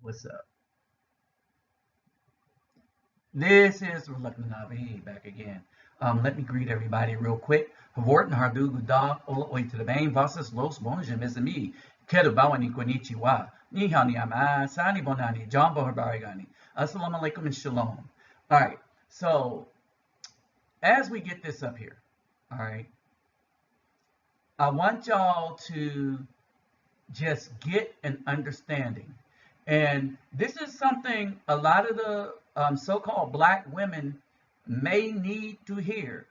What's up? This is Reluctant Nabi back again. Let me greet everybody real quick. Havorten Hardu Guda, Ola Oi to the main, Vasas Los Bonja Mizami, Kedu Bawani Konichiwa, Nihani Ama, Sani Bonani, Jumbo Habarigani. Assalamu alaikum and shalom. All right, so as we get this up here, all right, I want y'all to just get an understanding. And this is something a lot of the so-called black women may need to hear,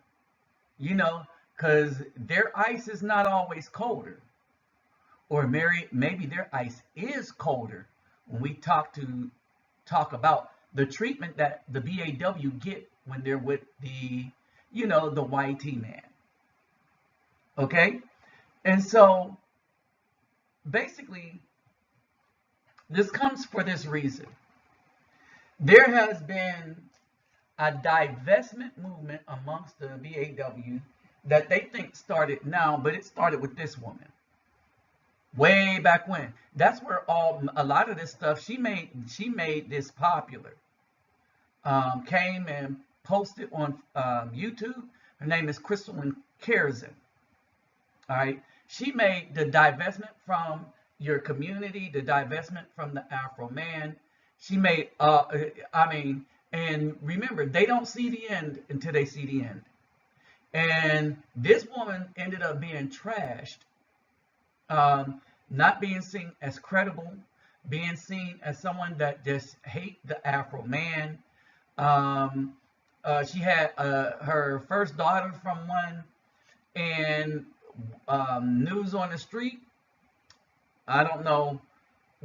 because their ice is not always colder, or maybe their ice is colder when we talk about the treatment that the BAW get when they're with the YT man. Okay, and so basically, this comes for this reason. There has been a divestment movement amongst the BAW that they think started now, but it started with this woman way back when. That's where a lot of this stuff she made this popular. Came and posted on YouTube. Her name is Crystalline Kerzin. All right, she made the divestment from your community, the divestment from the Afro man. She made, and remember, they don't see the end until they see the end. And this woman ended up being trashed, not being seen as credible, being seen as someone that just hate the Afro man. She had her first daughter from one, and news on the street, I don't know,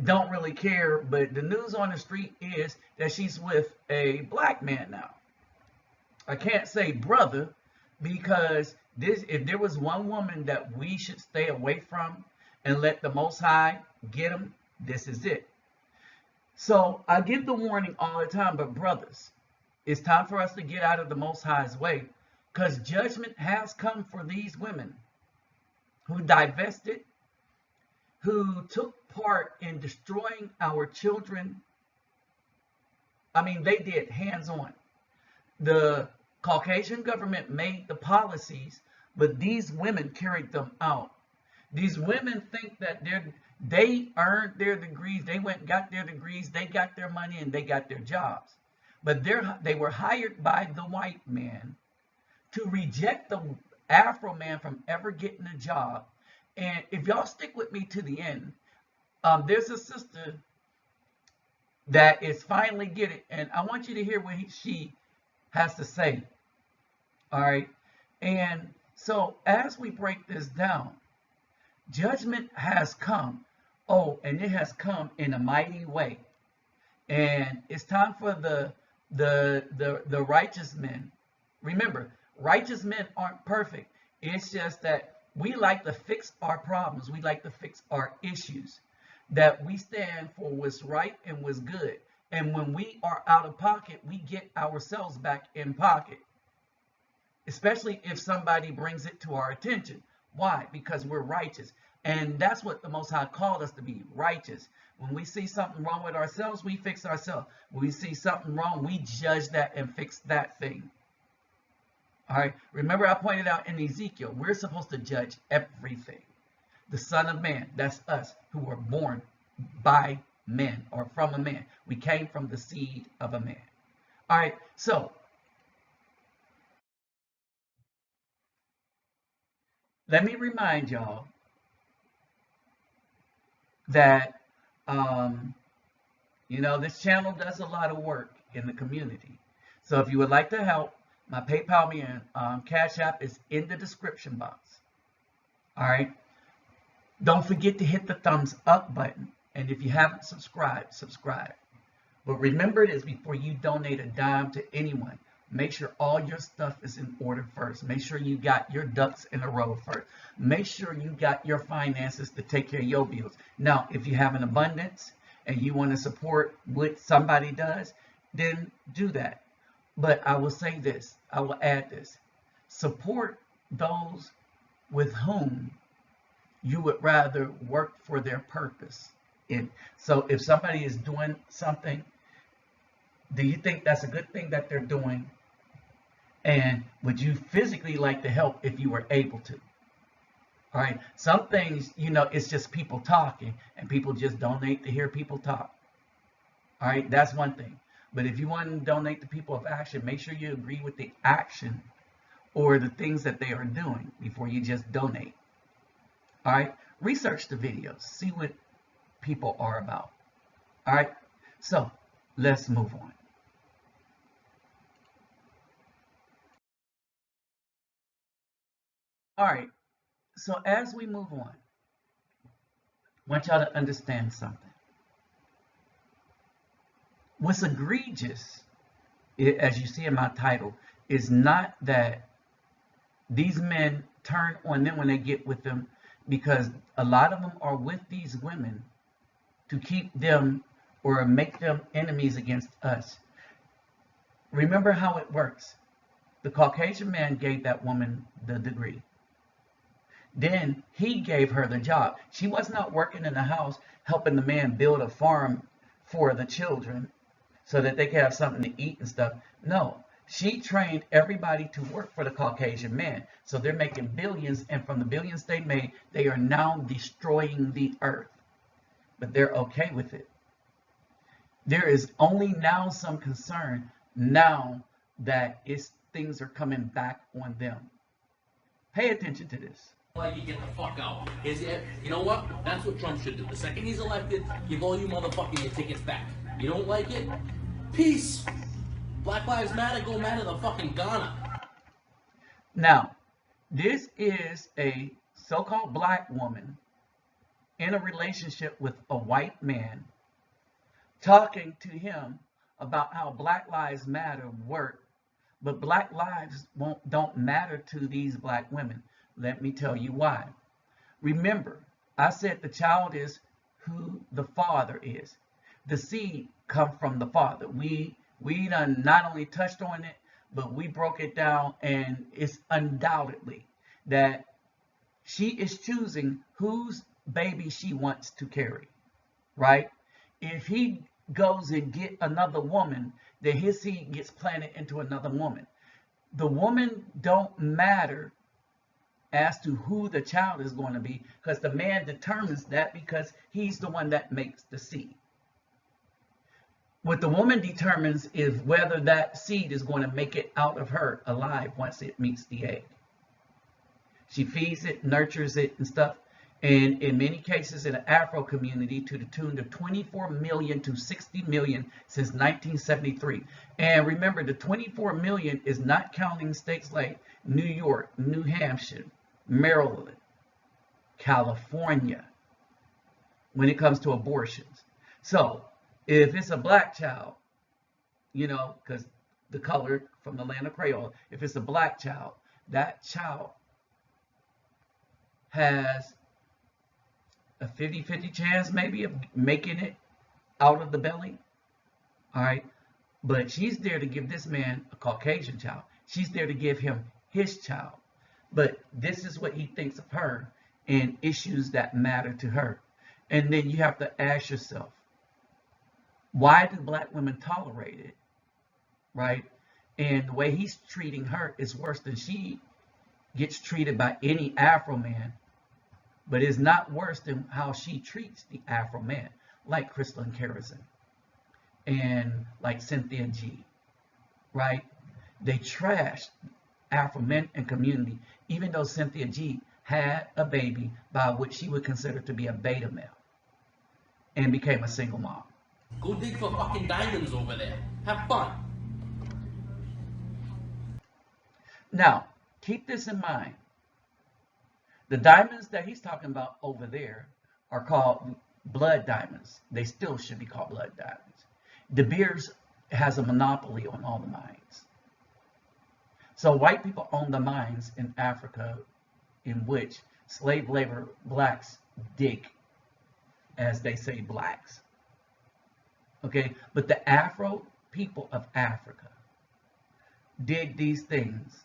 don't really care, but the news on the street is that she's with a black man now. I can't say brother, because if there was one woman that we should stay away from and let the Most High get him, this is it. So I give the warning all the time, but brothers, it's time for us to get out of the Most High's way, because judgment has come for these women who divested, who took part in destroying our children. I mean, they did hands-on. The Caucasian government made the policies, but these women carried them out. These women think that they earned their degrees, they went and got their degrees, they got their money, and they got their jobs. But they were hired by the white man to reject the Afro man from ever getting a job. And if y'all stick with me to the end, there's a sister that is finally getting, and I want you to hear what she has to say. All right. And so as we break this down, judgment has come. Oh, and it has come in a mighty way. And it's time for the righteous men. Remember, righteous men aren't perfect. It's just that we like to fix our problems. We like to fix our issues. That we stand for what's right and what's good. And when we are out of pocket, we get ourselves back in pocket. Especially if somebody brings it to our attention. Why? Because we're righteous. And that's what the Most High called us to be, righteous. When we see something wrong with ourselves, we fix ourselves. When we see something wrong, we judge that and fix that thing. All right. Remember, I pointed out in Ezekiel, we're supposed to judge everything. The Son of Man, that's us who were born by men or from a man. We came from the seed of a man. All right. So let me remind y'all that, this channel does a lot of work in the community. So if you would like to help, my PayPal and Cash App is in the description box. All right. Don't forget to hit the thumbs up button. And if you haven't subscribed, subscribe. But remember this, before you donate a dime to anyone, make sure all your stuff is in order first. Make sure you got your ducks in a row first. Make sure you got your finances to take care of your bills. Now, if you have an abundance and you want to support what somebody does, then do that. But I will say this, I will add this. Support those with whom you would rather work for their purpose. So if somebody is doing something, do you think that's a good thing that they're doing? And would you physically like to help if you were able to? All right. Some things, it's just people talking, and people just donate to hear people talk. All right. That's one thing. But if you want to donate to people of action, make sure you agree with the action or the things that they are doing before you just donate. All right. Research the videos. See what people are about. All right. So let's move on. All right. So as we move on, I want y'all to understand something. What's egregious, as you see in my title, is not that these men turn on them when they get with them, because a lot of them are with these women to keep them or make them enemies against us. Remember how it works. The Caucasian man gave that woman the degree. Then he gave her the job. She was not working in the house helping the man build a farm for the children so that they could have something to eat and stuff. No, she trained everybody to work for the Caucasian man. So they're making billions, and from the billions they made, they are now destroying the earth. But they're okay with it. There is only now some concern now that things are coming back on them. Pay attention to this. Like you get the fuck out. You know what? That's what Trump should do. The second he's elected, give all you motherfucking your tickets back. You don't like it? Peace. Black Lives Matter, go matter the fucking Ghana. Now, this is a so-called black woman in a relationship with a white man talking to him about how Black Lives Matter work, but black lives don't matter to these black women. Let me tell you why. Remember, I said the child is who the father is. The seed come from the father. We done not only touched on it, but we broke it down, and it's undoubtedly that she is choosing whose baby she wants to carry, right? If he goes and get another woman, then his seed gets planted into another woman. The woman don't matter as to who the child is going to be, because the man determines that, because he's the one that makes the seed. What the woman determines is whether that seed is going to make it out of her alive once it meets the egg. She feeds it, nurtures it, and stuff. And in many cases in the Afro community, to the tune of 24 million to 60 million since 1973. And remember, the 24 million is not counting states like New York, New Hampshire, Maryland, California, when it comes to abortions. So if it's a black child, because the color from the land of Creole, if it's a black child, that child has a 50-50 chance maybe of making it out of the belly. All right. But she's there to give this man a Caucasian child. She's there to give him his child. But this is what he thinks of her and issues that matter to her. And then you have to ask yourself, why do black women tolerate it? Right? And the way he's treating her is worse than she gets treated by any Afro man. But it's not worse than how she treats the Afro man, like Crystalline Kerrison and like Cynthia G. Right? They trashed Afro men and community, even though Cynthia G had a baby by what she would consider to be a beta male and became a single mom. Go dig for fucking diamonds over there. Have fun. Now, keep this in mind. The diamonds that he's talking about over there are called blood diamonds. They still should be called blood diamonds. De Beers has a monopoly on all the mines. So white people own the mines in Africa in which slave labor blacks dig, as they say, blacks. Okay, but the Afro people of Africa dig these things,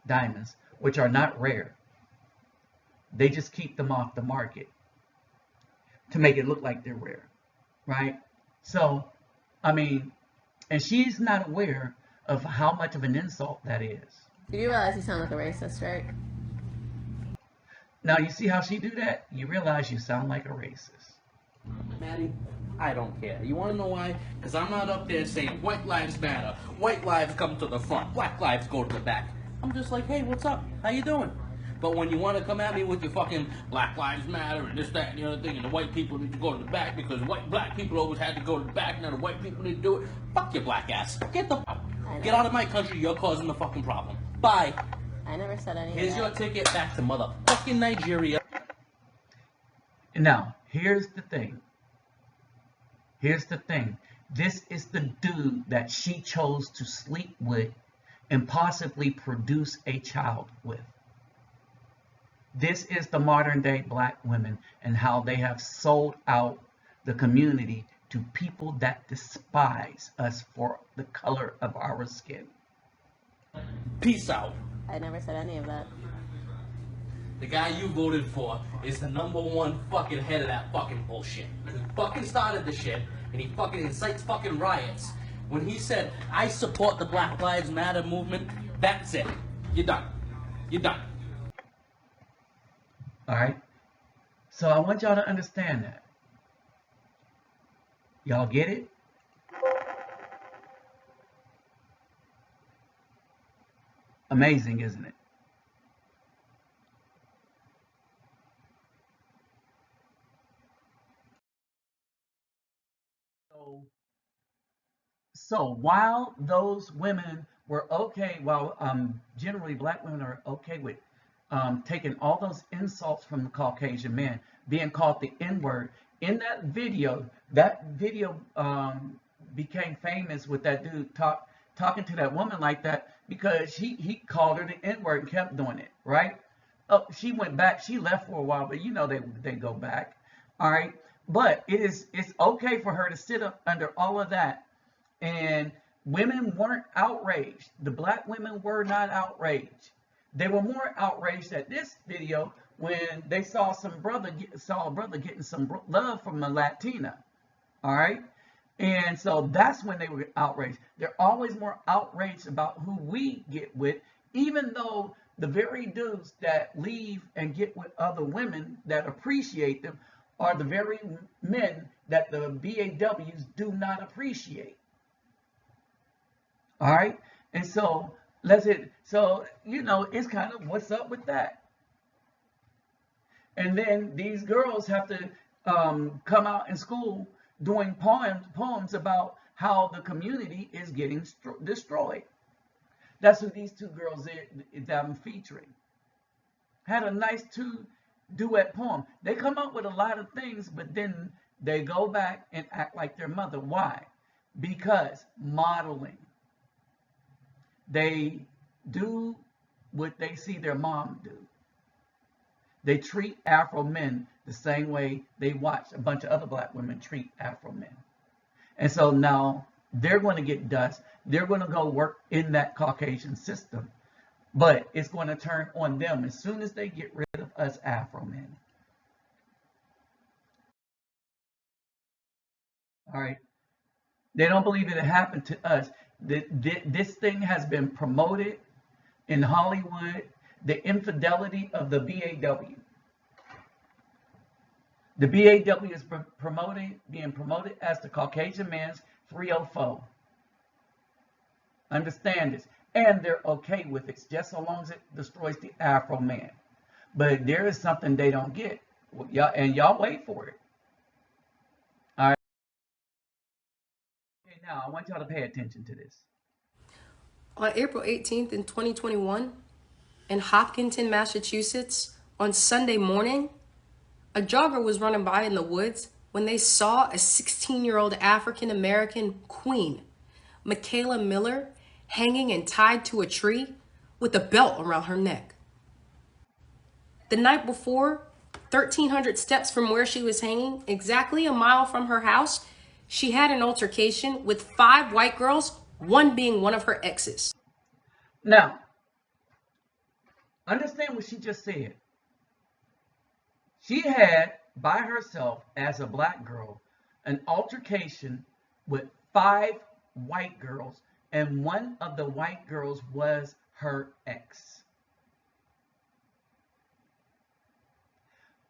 diamonds, which are not rare. They just keep them off the market. to make it look like they're rare, right? So, I mean, and she's not aware of how much of an insult that is. You do realize you sound like a racist, right? Now, you see how she do that? You realize you sound like a racist. Maddie, I don't care. You want to know why? Because I'm not up there saying white lives matter, white lives come to the front, black lives go to the back. I'm just like, hey, what's up? How you doing? But when you want to come at me with your fucking black lives matter and this, that, and the other thing, and the white people need to go to the back because black people always had to go to the back, now the white people need to do it. Fuck your black ass. Get out of my country. You're causing the fucking problem. Bye. I never said any Here's of your that. ticket back to motherfucking Nigeria. Now, here's the thing. Here's the thing. This is the dude that she chose to sleep with and possibly produce a child with. This is the modern day black women and how they have sold out the community to people that despise us for the color of our skin. Peace out. I never said any of that. The guy you voted for is the #1 fucking head of that fucking bullshit. He fucking started the shit, and he fucking incites fucking riots. When he said, I support the Black Lives Matter movement, that's it. You're done. You're done. All right? So I want y'all to understand that. Y'all get it? Amazing, isn't it? So while those women were okay, while generally black women are okay with taking all those insults from the Caucasian man, being called the N-word, in that video became famous with that dude talking to that woman like that because he called her the N-word and kept doing it, right? Oh, she went back. She left for a while, but you know they go back, all right? But it's okay for her to sit up under all of that. And women weren't outraged. The black women were not outraged. They were more outraged at this video when they saw a brother getting some love from a Latina. All right. And so that's when they were outraged. They're always more outraged about who we get with, even though the very dudes that leave and get with other women that appreciate them are the very men that the BAWs do not appreciate. All right. And so it's kind of what's up with that. And then these girls have to come out in school doing poems about how the community is getting destroyed. That's what these two girls that I'm featuring had a nice duet poem. They come up with a lot of things, but then they go back and act like their mother. Why? Because modeling. They do what they see their mom do. They treat Afro men the same way they watch a bunch of other black women treat Afro men. And so now they're going to get dust. They're going to go work in that Caucasian system. But it's going to turn on them as soon as they get rid of us Afro men. All right. They don't believe it happened to us. This thing has been promoted in Hollywood, the infidelity of the BAW. The BAW is being promoted as the Caucasian man's 304. Understand this. And they're okay with it, just so long as it destroys the Afro man. But there is something they don't get. Y'all wait for it. All right. Okay, now I want y'all to pay attention to this. On April 18th in 2021, in Hopkinton, Massachusetts, on Sunday morning, a jogger was running by in the woods when they saw a 16-year-old African-American queen, Mikayla Miller, hanging and tied to a tree with a belt around her neck. The night before, 1,300 steps from where she was hanging, exactly a mile from her house, she had an altercation with 5 white girls, one being one of her exes. Now, understand what she just said. She had by herself as a black girl an altercation with 5 white girls, and one of the white girls was her ex.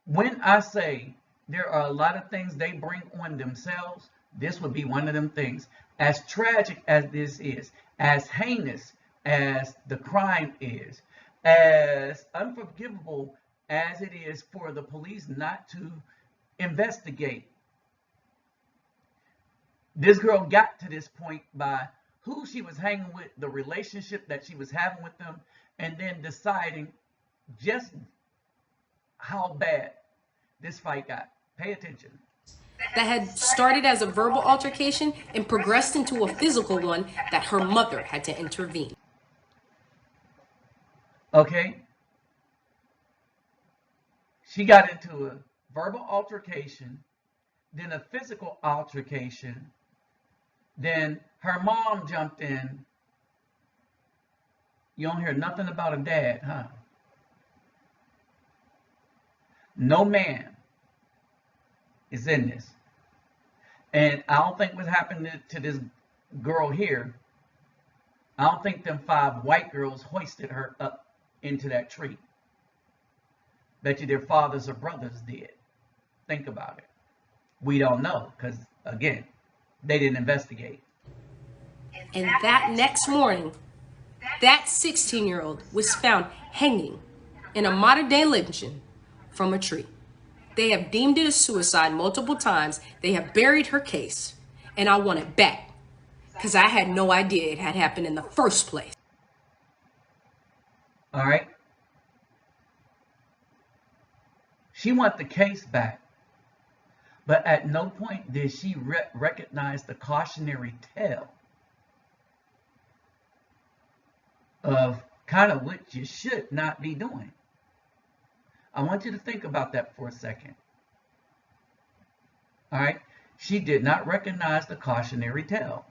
When I say there are a lot of things they bring on themselves, this would be one of them things. As tragic as this is, as heinous as the crime is, as unforgivable as it is for the police not to investigate, this girl got to this point by who she was hanging with, the relationship that she was having with them, and then deciding just how bad this fight got. Pay attention. That had started as a verbal altercation and progressed into a physical one that her mother had to intervene. Okay? She got into a verbal altercation, then a physical altercation, then her mom jumped in. You don't hear nothing about a dad, huh? No man is in this. And I don't think what happened to this girl here, I don't think them 5 white girls hoisted her up into that tree. Bet you their fathers or brothers did. Think about it. We don't know because, again, they didn't investigate. And that next morning, that 16-year-old was found hanging in a modern-day lynching from a tree. They have deemed it a suicide multiple times. They have buried her case. And I want it back because I had no idea it had happened in the first place. All right? She wants the case back. But at no point did she recognize the cautionary tale of kind of what you should not be doing. I want you to think about that for a second. All right? She did not recognize the cautionary tale.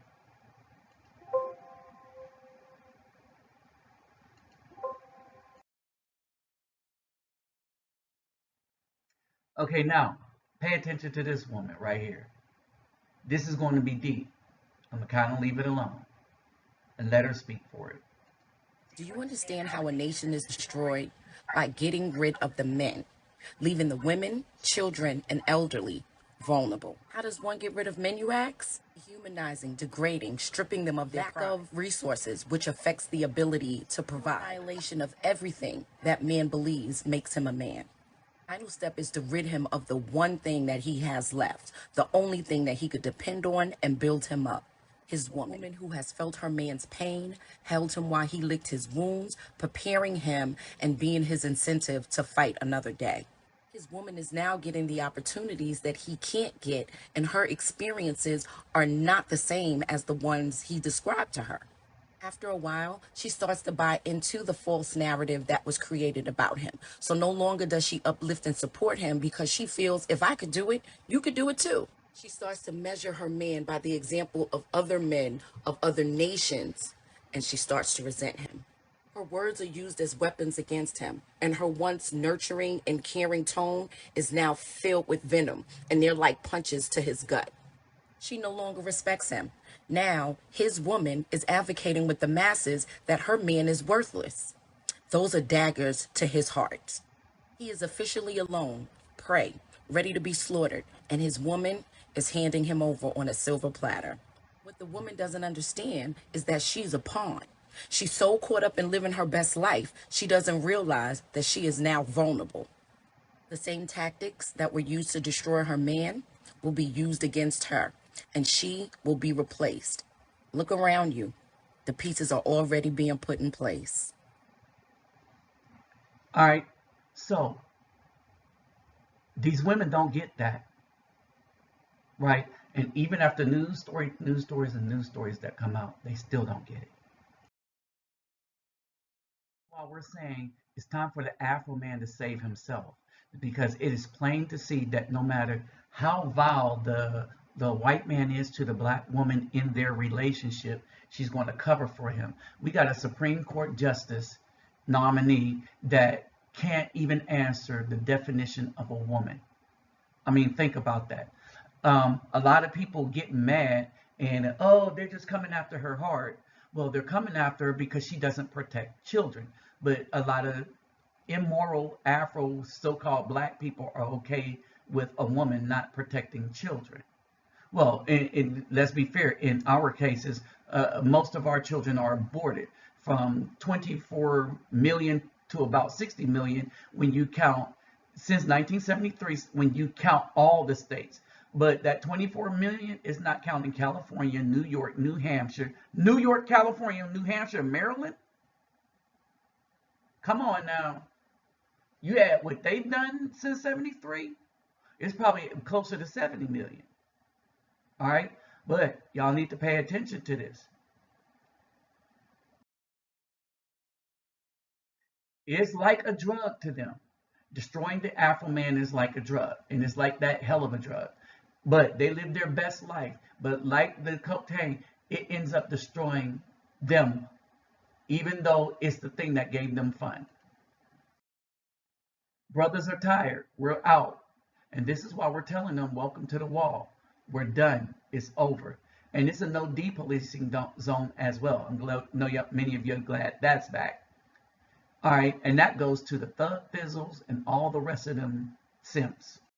Okay, now, pay attention to this woman right here. This is going to be deep. I'm going to kind of leave it alone and let her speak for it. Do you understand how a nation is destroyed? By getting rid of the men, leaving the women, children, and elderly vulnerable. How does one get rid of men, you ask? Humanizing, degrading, stripping them of their lack of resources, which affects the ability to provide. Violation of everything that man believes makes him a man. The final step is to rid him of the one thing that he has left, the only thing that he could depend on and build him up. His woman who has felt her man's pain, held him while he licked his wounds, preparing him and being his incentive to fight another day. His woman is now getting the opportunities that he can't get, and her experiences are not the same as the ones he described to her. After a while, she starts to buy into the false narrative that was created about him. So no longer does she uplift and support him because she feels if I could do it, you could do it too. She starts to measure her man by the example of other men of other nations, and she starts to resent him. Her words are used as weapons against him, and her once nurturing and caring tone is now filled with venom, and they're like punches to his gut. She no longer respects him. Now, his woman is advocating with the masses that her man is worthless. Those are daggers to his heart. He is officially alone, prey, ready to be slaughtered, and his woman is handing him over on a silver platter. What the woman doesn't understand is that she's a pawn. She's so caught up in living her best life, she doesn't realize that she is now vulnerable. The same tactics that were used to destroy her man will be used against her, and she will be replaced. Look around you. The pieces are already being put in place. All right, so these women don't get that. Right? And even after news stories that come out, they still don't get it. While we're saying it's time for the Afro man to save himself, because it is plain to see that no matter how vile the white man is to the black woman in their relationship, she's going to cover for him. We got a Supreme Court justice nominee that can't even answer the definition of a woman. I mean, think about that. A lot of people get mad and, oh, they're just coming after her hard. Well, they're coming after her because she doesn't protect children. But a lot of immoral Afro so-called black people are okay with a woman not protecting children. Well, let's be fair. In our cases, most of our children are aborted, from 24 million to about 60 million when you count, since 1973, when you count all the states. But that 24 million is not counting California, New York, New Hampshire, New York, California, New Hampshire, Maryland. Come on now. You add what they've done since 73, it's probably closer to 70 million. All right, but y'all need to pay attention to this. It's like a drug to them. Destroying the Afro man is like a drug, and it's like that hell of a drug. But they live their best life. But like the cocaine, it ends up destroying them, even though it's the thing that gave them fun. Brothers are tired. We're out. And this is why we're telling them, welcome to the wall. We're done. It's over. And it's a no depolicing zone as well. I'm glad, many of you are glad that's back. All right. And that goes to the thug fizzles and all the rest of them simps.